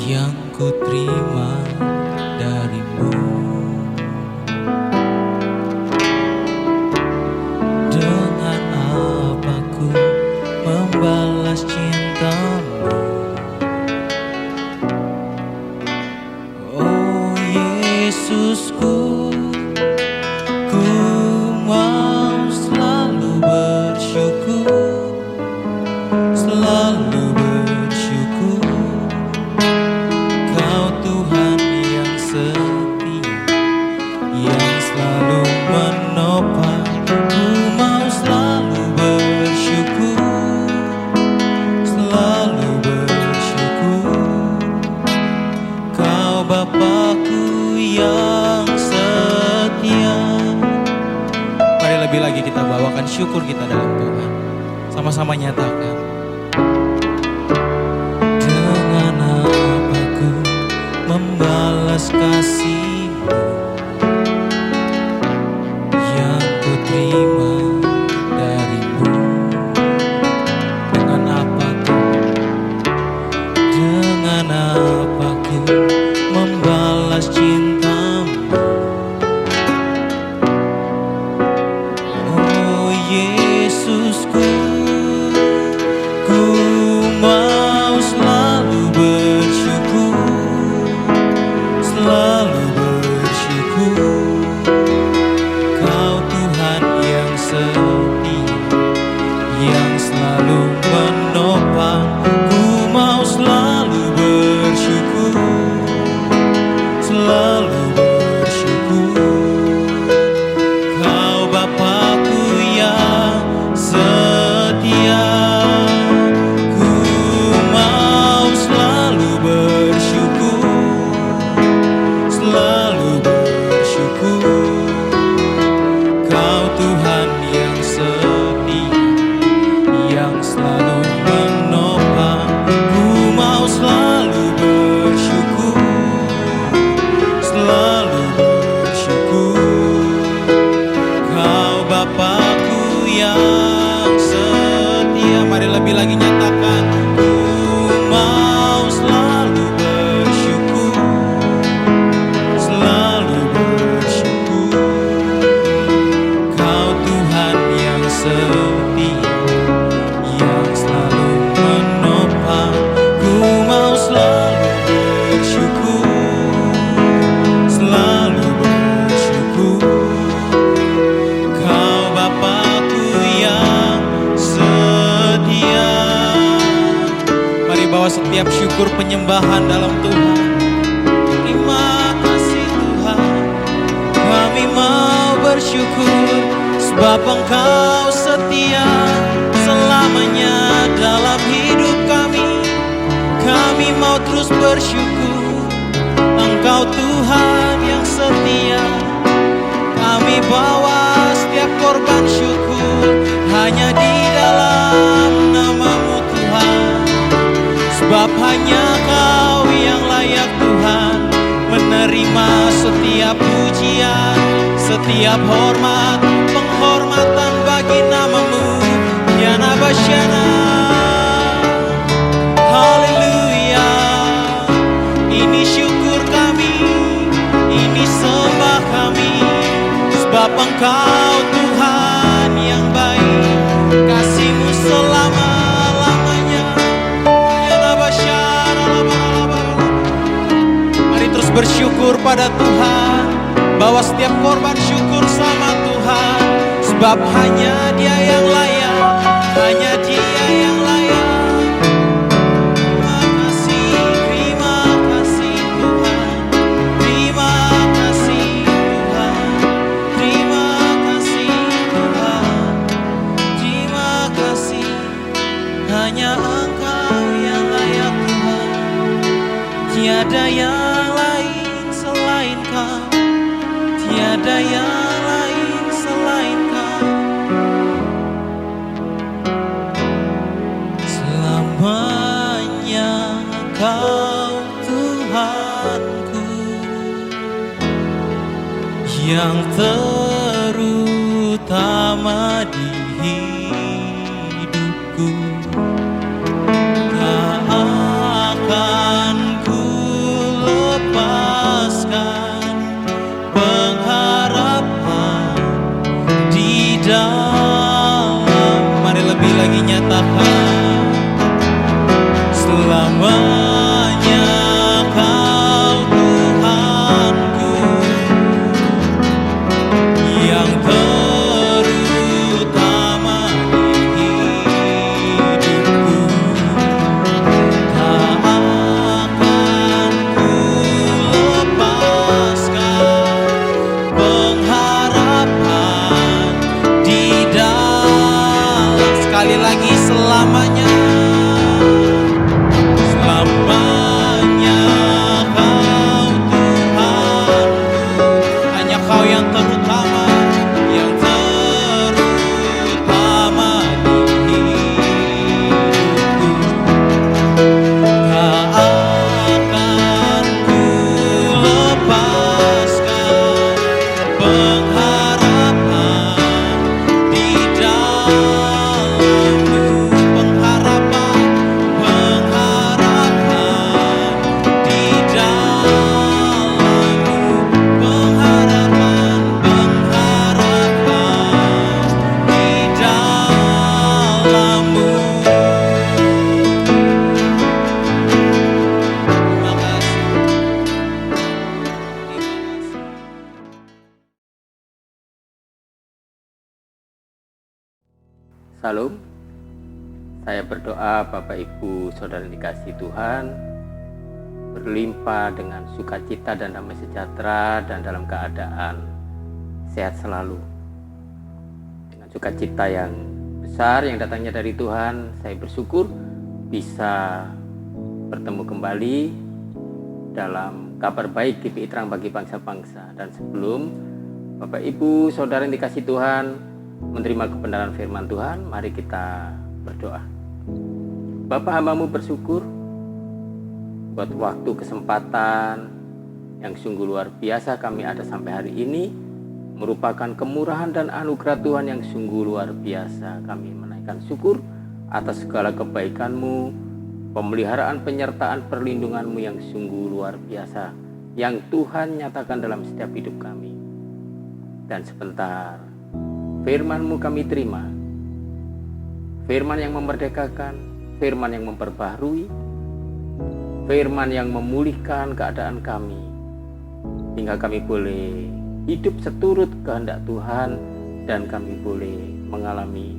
yang ku terima darimu. Dengan apa ku membalas cintamu? Oh Yesusku, ku mau selalu bersyukur, selalu bersyukur. Kau Tuhan yang setia, yang selalu menopang. Ku mau selalu bersyukur, selalu bersyukur. Kau Bapakku yang setia. Mari lebih lagi kita bawakan syukur kita dalam Tuhan. Sama-sama nyatakan. Dengan apa ku membalas kasih-Mu yang ku terima darimu? Dengan apa ku membalas cinta-Mu? Oh Yesusku, ku mau selalu bersyukur, selalu bersyukur. Kau Tuhan yang setia, yang selalu menopang. Ku mau selalu bersyukur, selalu bersyukur. Kau Bapakku yang setia. Ku mau selalu bersyukur, selalu bersyukur. Kau Tuhan yang setia, yang selalu menopang. Ku mau selalu bersyukur, selalu bersyukur. Kau Bapakku yang setia. Mari lebih lagi nyatakan. Ku mau selalu bersyukur, selalu bersyukur. Kau Tuhan yang setia, yang selalu menopang. Ku mau selalu bersyukur, selalu bersyukur. Kau Bapakku yang setia. Mari bawa setiap syukur penyembahan dalam Tuhan. Terima kasih Tuhan, kami mau bersyukur sebab Engkau setia selamanya dalam hidup kami. Kami mau terus bersyukur, Engkau Tuhan yang setia. Kami bawa setiap korban syukur hanya di dalam nama-Mu Tuhan. Sebab hanya Kau yang layak Tuhan menerima setiap pujian, setiap hormat, penghormatan bagi nama-Mu ya Nabasyana. Haleluya. Ini syukur kami, ini sembah kami. Sebab Engkau Tuhan yang baik, kasih-Mu selama-lamanya ya Nabasyana. Mari terus bersyukur pada Tuhan. Bawa setiap korban syukur sama Tuhan. Sebab hanya Dia yang layak, hanya Dia yang layak. Terima kasih Tuhan. Terima kasih Tuhan. Terima kasih Tuhan. Terima kasih. Hanya Engkau yang layak Tuhan. Tiada yang lain selain Kau. Tiada yang lain selain Kau. Selamanya Kau Tuhanku, yang terutama di hidupku. Tak akan ku Salam. Saya berdoa Bapak Ibu Saudara dikasih Tuhan berlimpah dengan sukacita dan damai sejahtera dan dalam keadaan sehat selalu. Dengan sukacita yang besar yang datangnya dari Tuhan, saya bersyukur bisa bertemu kembali dalam kabar baik GPI Terang bagi bangsa-bangsa. Dan sebelum Bapak Ibu Saudara yang dikasih Tuhan menerima kebenaran firman Tuhan, mari kita berdoa. Bapa, hamba-Mu bersyukur buat waktu kesempatan yang sungguh luar biasa kami ada sampai hari ini, merupakan kemurahan dan anugerah Tuhan yang sungguh luar biasa. Kami menaikkan syukur atas segala kebaikan-Mu, pemeliharaan, penyertaan, perlindungan-Mu yang sungguh luar biasa, yang Tuhan nyatakan dalam setiap hidup kami. Dan sebentar firman-Mu kami terima, firman yang memerdekakan, firman yang memperbaharui, firman yang memulihkan keadaan kami, hingga kami boleh hidup seturut kehendak Tuhan dan kami boleh mengalami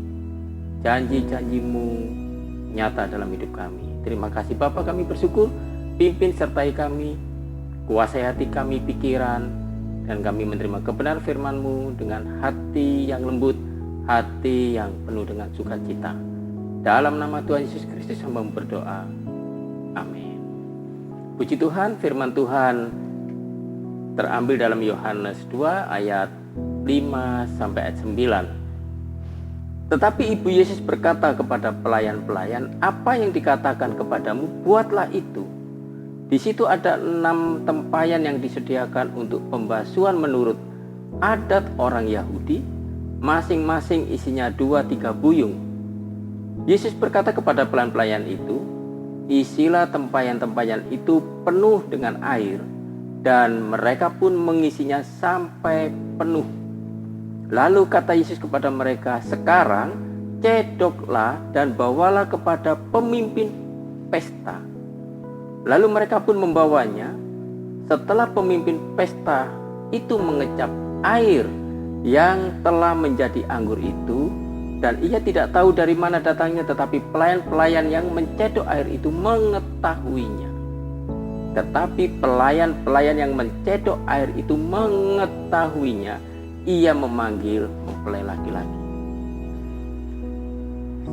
janji-janji-Mu nyata dalam hidup kami. Terima kasih Bapa, kami bersyukur, pimpin sertai kami, kuasai hati kami, pikiran, dan kami menerima kebenaran firman-Mu dengan hati yang lembut, hati yang penuh dengan sukacita. Dalam nama Tuhan Yesus Kristus hamba berdoa. Amin. Puji Tuhan, firman Tuhan terambil dalam Yohanes 2 ayat 5 sampai ayat 9. Tetapi Ibu Yesus berkata kepada pelayan-pelayan, apa yang dikatakan kepadamu, buatlah itu. Di situ ada 6 tempayan yang disediakan untuk pembasuhan menurut adat orang Yahudi, masing-masing isinya 2-3 buyung. Yesus berkata kepada pelayan-pelayan itu, isilah tempayan-tempayan itu penuh dengan air, dan mereka pun mengisinya sampai penuh. Lalu kata Yesus kepada mereka, sekarang cedoklah dan bawalah kepada pemimpin pesta. Lalu mereka pun membawanya. Setelah pemimpin pesta itu mengecap air yang telah menjadi anggur itu, dan ia tidak tahu dari mana datangnya, tetapi pelayan-pelayan yang mencedok air itu mengetahuinya. Tetapi pelayan-pelayan yang mencedok air itu mengetahuinya, ia memanggil mempelai laki-laki.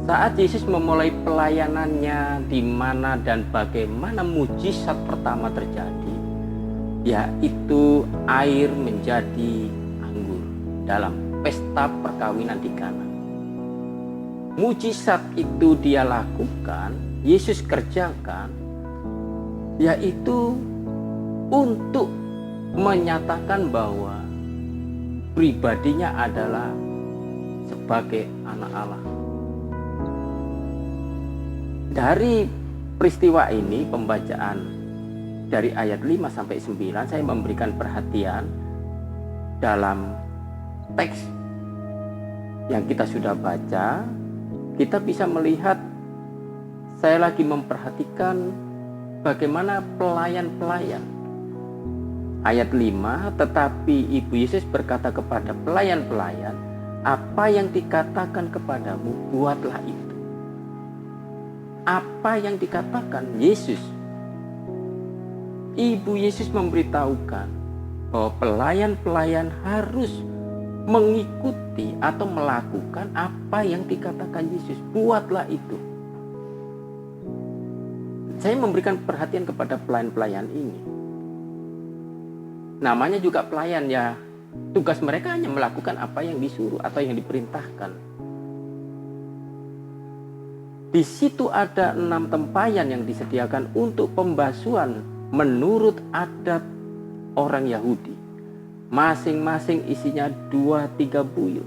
Saat Yesus memulai pelayanannya, di mana dan bagaimana mujizat pertama terjadi, yaitu air menjadi anggur dalam pesta perkawinan di Kana. Mujizat itu dia lakukan, Yesus kerjakan, yaitu untuk menyatakan bahwa pribadinya adalah sebagai anak Allah. Dari peristiwa ini, pembacaan dari ayat 5 sampai 9, saya memberikan perhatian dalam teks yang kita sudah baca. Kita bisa melihat, saya lagi memperhatikan bagaimana pelayan-pelayan. Ayat 5, tetapi Ibu Yesus berkata kepada pelayan-pelayan, apa yang dikatakan kepadamu, buatlah itu. Apa yang dikatakan Yesus? Ibu Yesus memberitahukan bahwa pelayan-pelayan harus mengikuti atau melakukan apa yang dikatakan Yesus. Buatlah itu. Saya memberikan perhatian kepada pelayan-pelayan ini. Namanya juga pelayan, ya. Tugas mereka hanya melakukan apa yang disuruh atau yang diperintahkan. Di situ ada 6 tempayan yang disediakan untuk pembasuhan menurut adat orang Yahudi. Masing-masing isinya 2-3 buyung.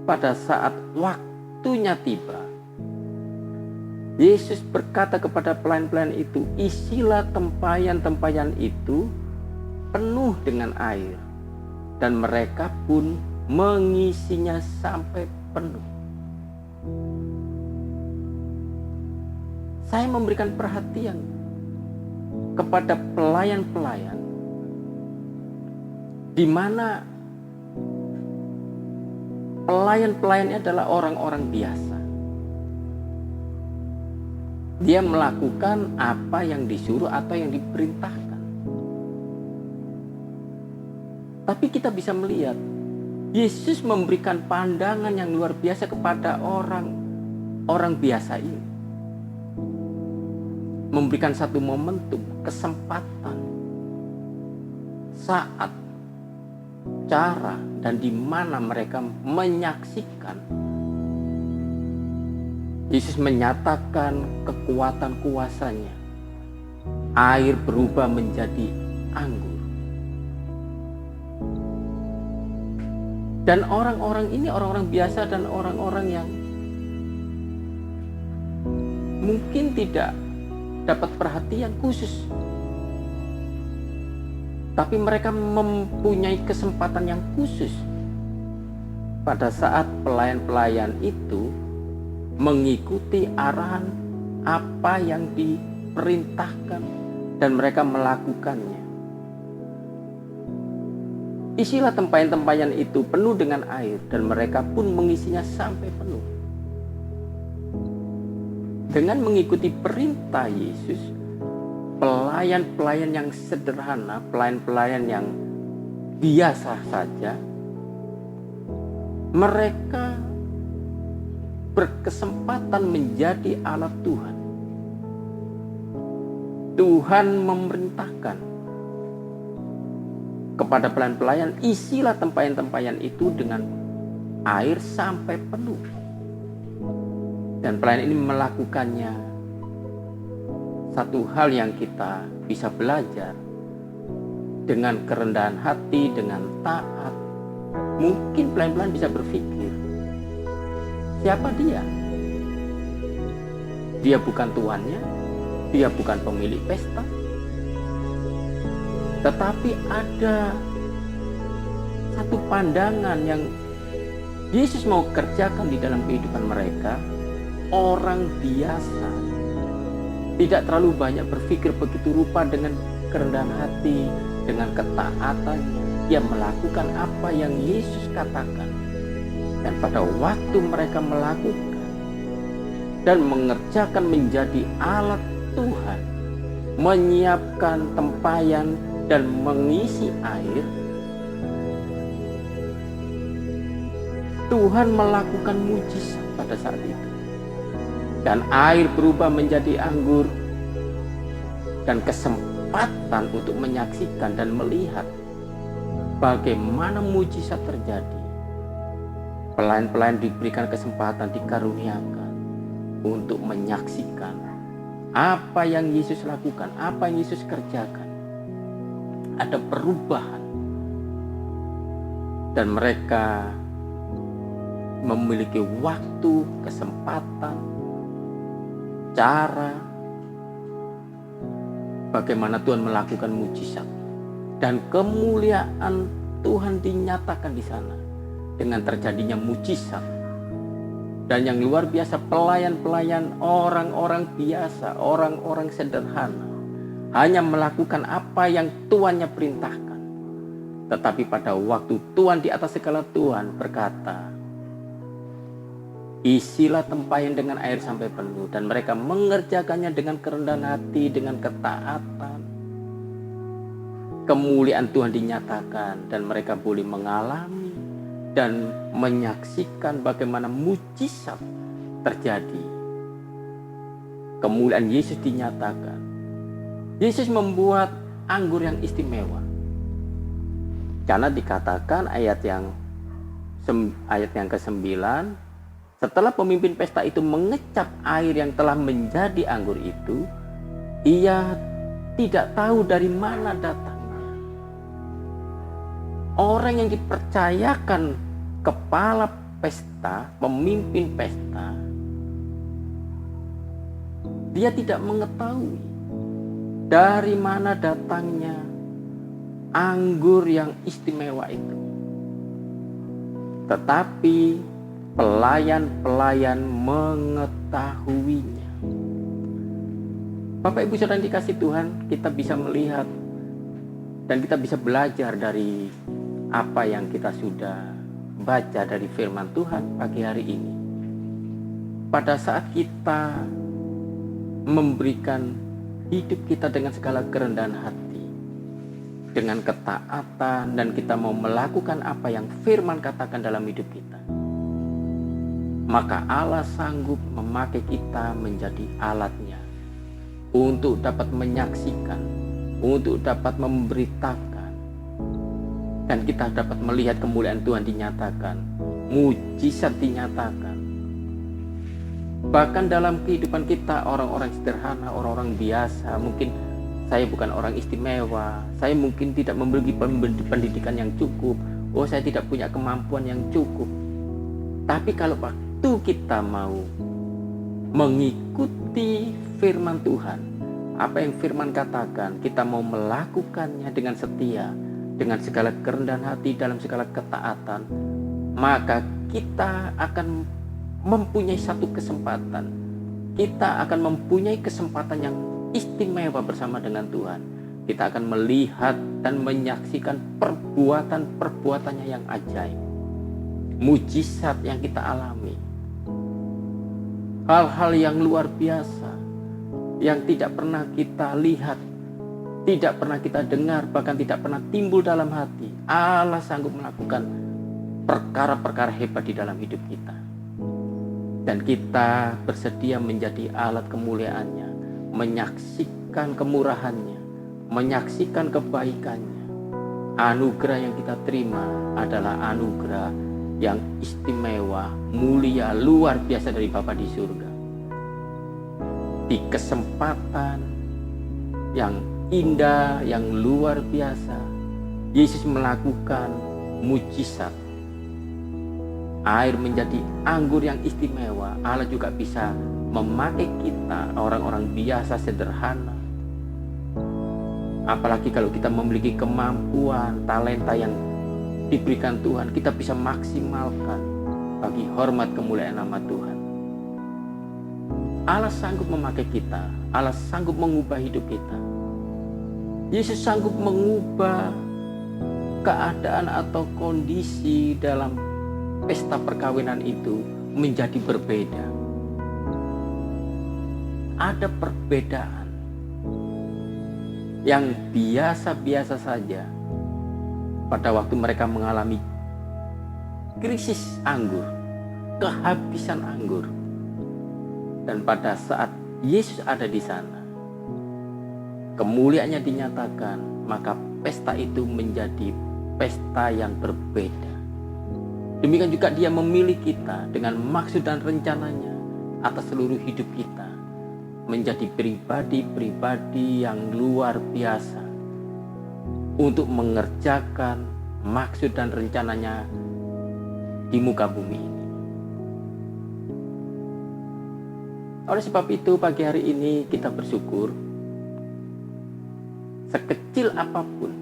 Pada saat waktunya tiba, Yesus berkata kepada pelayan-pelayan itu, isilah tempayan-tempayan itu penuh dengan air, dan mereka pun mengisinya sampai penuh. Saya memberikan perhatian kepada pelayan-pelayan, di mana pelayan-pelayannya adalah orang-orang biasa. Dia melakukan apa yang disuruh atau yang diperintahkan. Tapi kita bisa melihat Yesus memberikan pandangan yang luar biasa kepada orang biasa ini. Memberikan satu momentum, kesempatan, saat, cara, dan di mana mereka menyaksikan Yesus menyatakan kekuatan kuasanya. Air berubah menjadi anggur. Dan orang-orang ini orang-orang biasa dan orang-orang yang mungkin tidak dapat perhatian khusus. Tapi mereka mempunyai kesempatan yang khusus pada saat pelayan-pelayan itu mengikuti arahan apa yang diperintahkan dan mereka melakukannya. Isilah tempayan-tempayan itu penuh dengan air dan mereka pun mengisinya sampai penuh. Dengan mengikuti perintah Yesus, pelayan-pelayan yang sederhana, pelayan-pelayan yang biasa saja, mereka berkesempatan menjadi alat Tuhan. Tuhan memerintahkan kepada pelayan-pelayan, isilah tempayan-tempayan itu dengan air sampai penuh. Dan pelayan ini melakukannya. Satu hal yang kita bisa belajar dengan kerendahan hati, dengan taat. Mungkin pelayan-pelayan bisa berpikir, siapa dia? Dia bukan tuannya, dia bukan pemilik pesta. Tetapi ada satu pandangan yang Yesus mau kerjakan di dalam kehidupan mereka. Orang biasa, tidak terlalu banyak berpikir begitu rupa, dengan kerendahan hati, dengan ketaatannya. Dia melakukan apa yang Yesus katakan. Dan pada waktu mereka melakukan dan mengerjakan menjadi alat Tuhan, menyiapkan tempayan dan mengisi air, Tuhan melakukan mujizat pada saat itu. Dan air berubah menjadi anggur. Dan kesempatan untuk menyaksikan dan melihat bagaimana mujizat terjadi. Pelayan-pelayan diberikan kesempatan, dikaruniakan untuk menyaksikan apa yang Yesus lakukan, apa yang Yesus kerjakan. Ada perubahan. Dan mereka memiliki waktu, kesempatan, cara bagaimana Tuhan melakukan mujizat, dan kemuliaan Tuhan dinyatakan di sana dengan terjadinya mujizat. Dan yang luar biasa, pelayan-pelayan orang-orang biasa, orang-orang sederhana, hanya melakukan apa yang tuannya perintahkan. Tetapi pada waktu Tuhan di atas segala Tuhan berkata, isilah tempayan dengan air sampai penuh, dan mereka mengerjakannya dengan kerendahan hati, dengan ketaatan. Kemuliaan Tuhan dinyatakan dan mereka boleh mengalami dan menyaksikan bagaimana mujizat terjadi. Kemuliaan Yesus dinyatakan. Yesus membuat anggur yang istimewa. Karena dikatakan ayat yang ke-9, setelah pemimpin pesta itu mengecap air yang telah menjadi anggur itu, ia tidak tahu dari mana datangnya. Orang yang dipercayakan kepala pesta, pemimpin pesta, dia tidak mengetahui dari mana datangnya anggur yang istimewa itu. Tetapi pelayan-pelayan mengetahuinya. Bapak Ibu Saudara yang dikasihi Tuhan, kita bisa melihat dan kita bisa belajar dari apa yang kita sudah baca dari firman Tuhan pagi hari ini, pada saat kita memberikan hidup kita dengan segala kerendahan hati, dengan ketaatan, dan kita mau melakukan apa yang firman katakan dalam hidup kita, maka Allah sanggup memakai kita menjadi alatnya untuk dapat menyaksikan, untuk dapat memberitakan, dan kita dapat melihat kemuliaan Tuhan dinyatakan, mujizat dinyatakan. Bahkan dalam kehidupan kita, orang-orang sederhana, orang-orang biasa, mungkin saya bukan orang istimewa, saya mungkin tidak memiliki pendidikan yang cukup, saya tidak punya kemampuan yang cukup. Tapi kalau waktu kita mau mengikuti firman Tuhan, apa yang firman katakan, kita mau melakukannya dengan setia, dengan segala kerendahan hati, dalam segala ketaatan, maka kita akan mempunyai satu kesempatan. Kita akan mempunyai kesempatan yang istimewa bersama dengan Tuhan. Kita akan melihat dan menyaksikan perbuatan-perbuatannya yang ajaib, mujizat yang kita alami, hal-hal yang luar biasa yang tidak pernah kita lihat, tidak pernah kita dengar, bahkan tidak pernah timbul dalam hati. Allah sanggup melakukan perkara-perkara hebat di dalam hidup kita. Dan kita bersedia menjadi alat kemuliaannya, menyaksikan kemurahannya, menyaksikan kebaikannya. Anugerah yang kita terima adalah anugerah yang istimewa, mulia, luar biasa dari Bapa di surga. Di kesempatan yang indah, yang luar biasa, Yesus melakukan mujizat. Air menjadi anggur yang istimewa. Allah juga bisa memakai kita, orang-orang biasa, sederhana. Apalagi kalau kita memiliki kemampuan, talenta yang diberikan Tuhan, kita bisa maksimalkan bagi hormat kemuliaan nama Tuhan. Allah sanggup memakai kita. Allah sanggup mengubah hidup kita. Yesus sanggup mengubah keadaan atau kondisi dalam pesta perkawinan itu menjadi berbeda. Ada perbedaan yang biasa-biasa saja pada waktu mereka mengalami krisis anggur, kehabisan anggur. Dan pada saat Yesus ada di sana, kemuliaannya dinyatakan, maka pesta itu menjadi pesta yang berbeda. Demikian juga Dia memilih kita dengan maksud dan rencananya atas seluruh hidup kita menjadi pribadi-pribadi yang luar biasa untuk mengerjakan maksud dan rencananya di muka bumi ini. Oleh sebab itu pagi hari ini kita bersyukur, sekecil apapun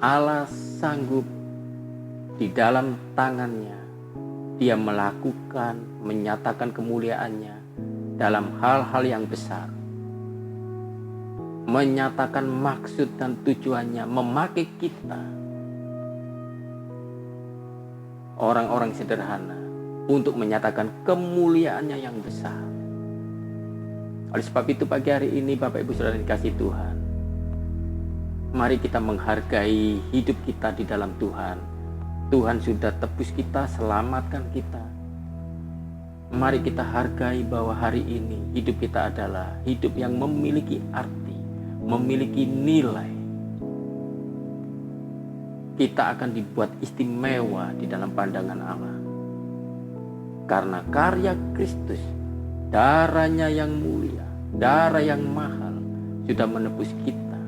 Allah sanggup di dalam tangannya Dia melakukan, menyatakan kemuliaannya dalam hal-hal yang besar, menyatakan maksud dan tujuannya memakai kita, orang-orang sederhana, untuk menyatakan kemuliaannya yang besar. Oleh sebab itu pagi hari ini Bapak Ibu Saudara dikasih Tuhan, mari kita menghargai hidup kita di dalam Tuhan. Tuhan sudah tebus kita, selamatkan kita. Mari kita hargai bahwa hari ini hidup kita adalah hidup yang memiliki arti, memiliki nilai. Kita akan dibuat istimewa di dalam pandangan Allah. Karena karya Kristus, darahnya yang mulia, darah yang mahal, sudah menebus kita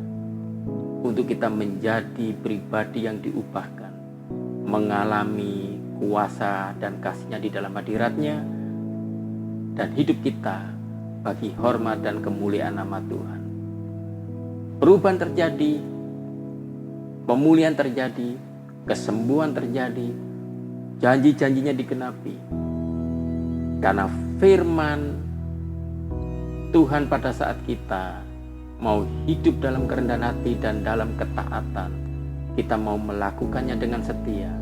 untuk kita menjadi pribadi yang diubahkan, mengalami kuasa dan kasih-Nya di dalam hadirat-Nya, dan hidup kita bagi hormat dan kemuliaan nama Tuhan. Perubahan terjadi, pemulihan terjadi, kesembuhan terjadi, janji-janjinya digenapi. Karena firman Tuhan pada saat kita mau hidup dalam kerendahan hati dan dalam ketaatan, kita mau melakukannya dengan setia,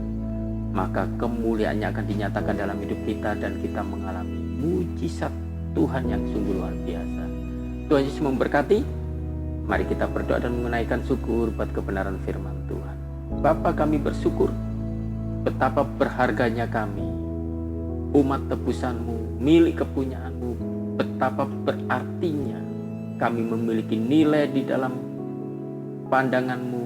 maka kemuliaannya akan dinyatakan dalam hidup kita dan kita mengalami mujizat Tuhan yang sungguh luar biasa. Tuhan Yesus memberkati. Mari kita berdoa dan menunaikan syukur buat kebenaran firman Tuhan. Bapa, kami bersyukur betapa berharganya kami, umat tebusan-Mu, milik kepunyaan-Mu. Betapa berartinya kami memiliki nilai di dalam pandangan-Mu,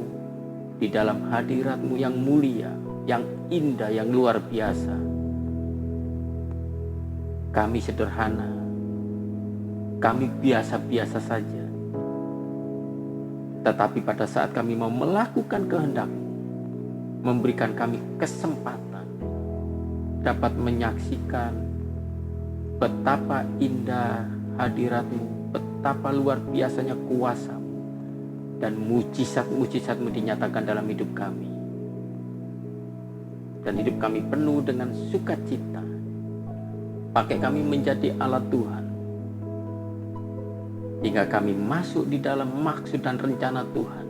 di dalam hadirat-Mu yang mulia, yang indah, yang luar biasa. Kami sederhana, kami biasa-biasa saja. Tetapi pada saat kami mau melakukan kehendak-Mu, memberikan kami kesempatan dapat menyaksikan betapa indah hadirat-Mu, betapa luar biasanya kuasa-Mu, dan mujizat-mujizat-Mu dinyatakan dalam hidup kami. Dan hidup kami penuh dengan sukacita. Pakai kami menjadi alat Tuhan, hingga kami masuk di dalam maksud dan rencana Tuhan,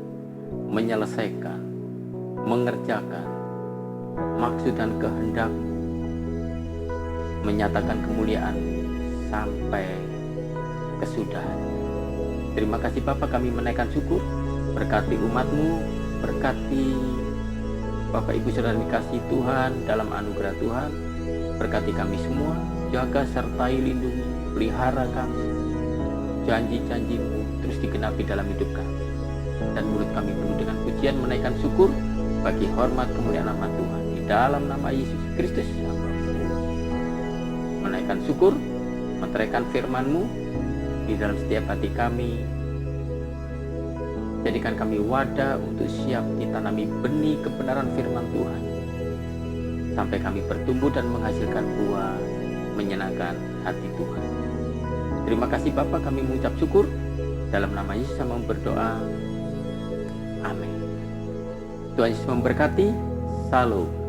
menyelesaikan, mengerjakan maksud dan kehendak-Mu, menyatakan kemuliaan sampai kesudahan. Terima kasih Bapa, kami menaikkan syukur. Berkati umat-Mu, berkati Bapak Ibu Saudara dikasih Tuhan dalam anugerah Tuhan. Berkati kami semua, jaga sertai lindungi, pelihara kami. Janji-janji-Mu terus digenapi dalam hidup kami. Dan mulut kami penuh dengan pujian menaikkan syukur bagi hormat kemuliaan nama Tuhan. Di dalam nama Yesus Kristus, menaikkan syukur, meteraikan firman-Mu di dalam setiap hati kami. Jadikan kami wadah untuk siap ditanami benih kebenaran firman Tuhan, sampai kami bertumbuh dan menghasilkan buah menyenangkan hati Tuhan. Terima kasih Bapa, kami mengucap syukur. Dalam nama Yesus kami berdoa. Amin. Tuhan Yesus memberkati. Salam.